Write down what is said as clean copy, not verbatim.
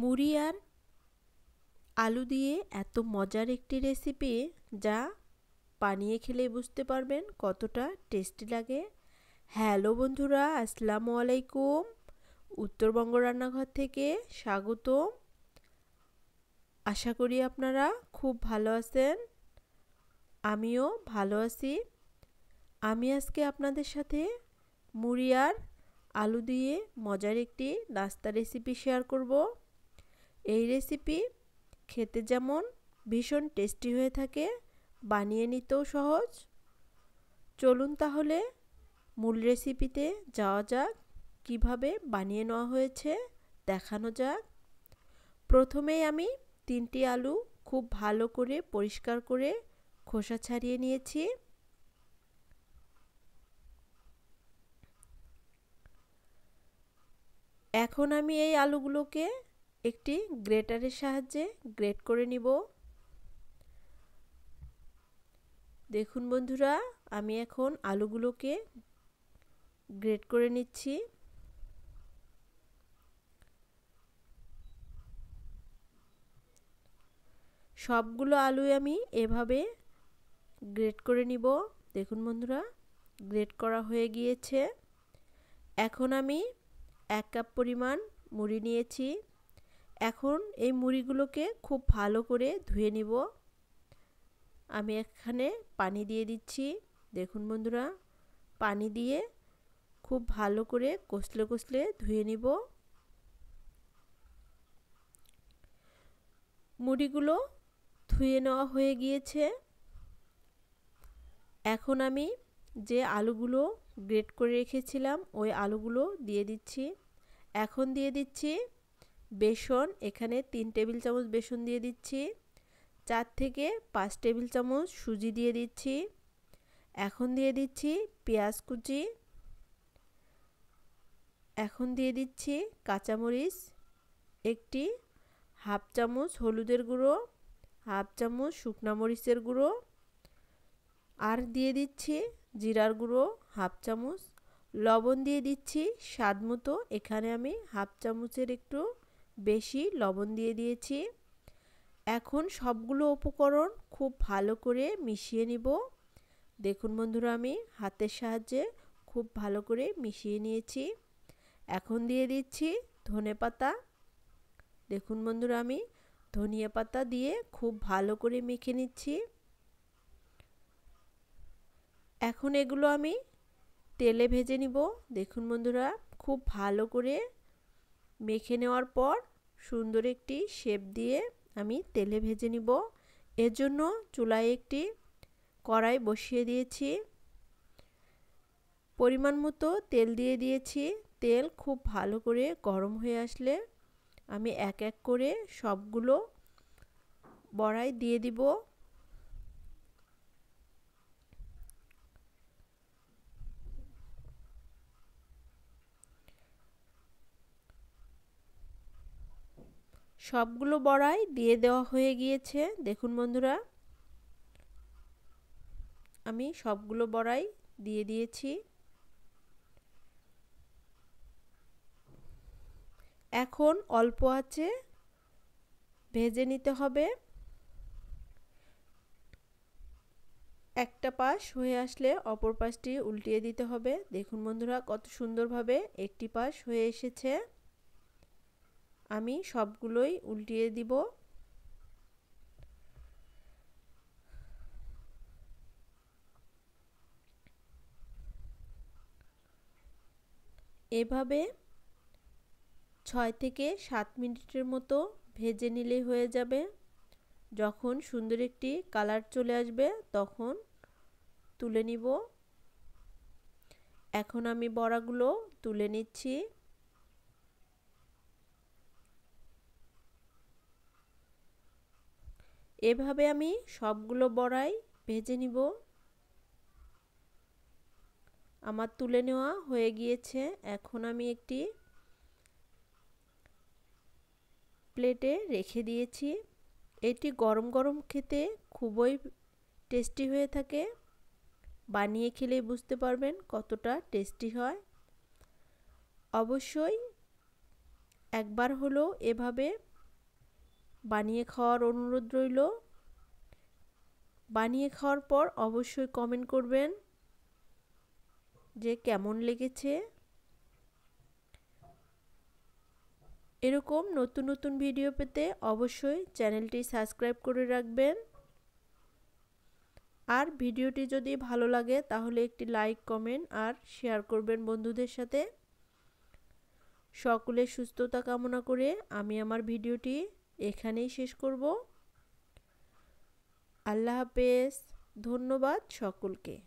মুড়ি আর আলু দিয়ে এত মজার একটি রেসিপি যা বানিয়ে খেলে বুঝতে পারবেন কতটা টেস্টি লাগে। হ্যালো বন্ধুরা, আসসালামু আলাইকুম। উত্তরবঙ্গ রান্নাঘর থেকে স্বাগতম। আশা করি আপনারা খুব ভালো আছেন, আমিও ভালো আছি। আমি আজকে আপনাদের সাথে মুড়ি আর আলু দিয়ে মজার একটি নাস্তা রেসিপি শেয়ার করব। এই রেসিপি খেতে যেমন ভীষণ টেস্টি হয়ে থাকে, বানিয়ে নিতেও সহজ। চলুন তাহলে মূল রেসিপিতে যাওয়া যাক। কিভাবে বানিয়ে নেওয়া হয়েছে দেখানো যাক। প্রথমেই আমি 3টি আলু খুব ভালো করে পরিষ্কার করে খোসা ছাড়িয়ে নিয়েছি। এখন আমি এই আলুগুলোকে একটি গ্রেটারের সাহায্যে গ্রেট করে নিব। দেখুন বন্ধুরা, আমি এখন আলুগুলোকে গ্রেট করে নিচ্ছি। সবগুলো আলু আমি এভাবে গ্রেট করে নিব। দেখুন বন্ধুরা, গ্রেট করা হয়ে গিয়েছে। এখন আমি 1 কাপ পরিমাণ মুড়ি নিয়েছি। এখন এই মুড়িগুলোকে খুব ভালো করে ধুয়ে নিব। আমি এখানে পানি দিয়ে দিচ্ছি। দেখুন বন্ধুরা, পানি দিয়ে খুব ভালো করে কষলে কষলে ধুয়ে নিব। মুড়িগুলো ধুয়ে নেওয়া হয়ে গিয়েছে। এখন আমি যে আলুগুলো গ্রেট করে রেখেছিলাম ওই আলুগুলো দিয়ে দিচ্ছি। এখন দিয়ে দিচ্ছি বেসন। এখানে 3 টেবিল চামচ বেসন দিয়ে দিচ্ছি। 4 থেকে 5 টেবিল চামচ সুজি দিয়ে দিচ্ছি। এখন দিয়ে দিচ্ছি পেঁয়াজ কুচি। এখন দিয়ে দিচ্ছি কাঁচামরিচ একটি, হাফ চামচ হলুদের গুঁড়ো, হাফ চামচ শুকনা মরিচের গুঁড়ো, আর দিয়ে দিচ্ছি জিরার গুঁড়ো হাফ চামচ, লবণ দিয়ে দিচ্ছি স্বাদ মতো। এখানে আমি হাফ চামচের একটু বেশি লবণ দিয়ে দিয়েছি। এখন সবগুলো উপকরণ খুব ভালো করে মিশিয়ে নিব। দেখুন বন্ধুরা, আমি হাতের সাহায্যে খুব ভালো করে মিশিয়ে নিয়েছি। এখন দিয়ে দিচ্ছি ধনেপাতা। দেখুন বন্ধুরা, আমি ধনিয়া পাতা দিয়ে খুব ভালো করে মেখে নিচ্ছি। এখন এগুলো আমি তেলে ভেজে নিব। দেখুন বন্ধুরা, খুব ভালো করে মেখে নেওয়ার পর সুন্দর একটি শেপ দিয়ে আমি তেলে ভেজে নিব। এর জন্য চুলায় একটি কড়াই বসিয়ে দিয়েছি। পরিমাণ মতো তেল দিয়ে দিয়েছি। তেল খুব ভালো করে গরম হয়ে আসলে আমি এক এক করে সবগুলো বড়াই দিয়ে দিব। সবগুলো বড়াই দিয়ে দেওয়া হয়ে গিয়েছে। দেখুন বন্ধুরা, আমি সবগুলো বড়াই দিয়ে দিয়েছি। এখন অল্প আঁচে ভেজে নিতে হবে। একটা পাশ হয়ে আসলে অপর পাশটি উল্টিয়ে দিতে হবে। দেখুন বন্ধুরা, কত সুন্দরভাবে একটি পাশ হয়ে এসেছে। আমি সবগুলোই উল্টিয়ে দিব। এভাবে 6 থেকে 7 মিনিটের মতো ভেজে নিলেই হয়ে যাবে। যখন সুন্দর একটি কালার চলে আসবে তখন তুলে নিব। এখন আমি বড়াগুলো তুলে নিচ্ছি। এভাবে আমি সবগুলো বড়াই ভেজে নিব। আমার তুলে নেওয়া হয়ে গিয়েছে। এখন আমি একটি প্লেটে রেখে দিয়েছি। এটি গরম গরম খেতে খুবই টেস্টি হয়ে থাকে। বানিয়ে খেলেই বুঝতে পারবেন কতটা টেস্টি হয়। অবশ্যই একবার হলেও এভাবে বানিয়ে খাওয়ার অনুরোধ রইল। বানিয়ে খাওয়ার পর অবশ্যই কমেন্ট করবেন যে কেমন লেগেছে। এরকম নতুন নতুন ভিডিও পেতে অবশ্যই চ্যানেলটি সাবস্ক্রাইব করে রাখবেন। আর ভিডিওটি যদি ভালো লাগে তাহলে একটি লাইক, কমেন্ট আর শেয়ার করবেন বন্ধুদের সাথে। সকলের সুস্থতা কামনা করে আমি আমার ভিডিওটি এখানেই শেষ করব। আল্লাহ হাফেজ। ধন্যবাদ সকলকে।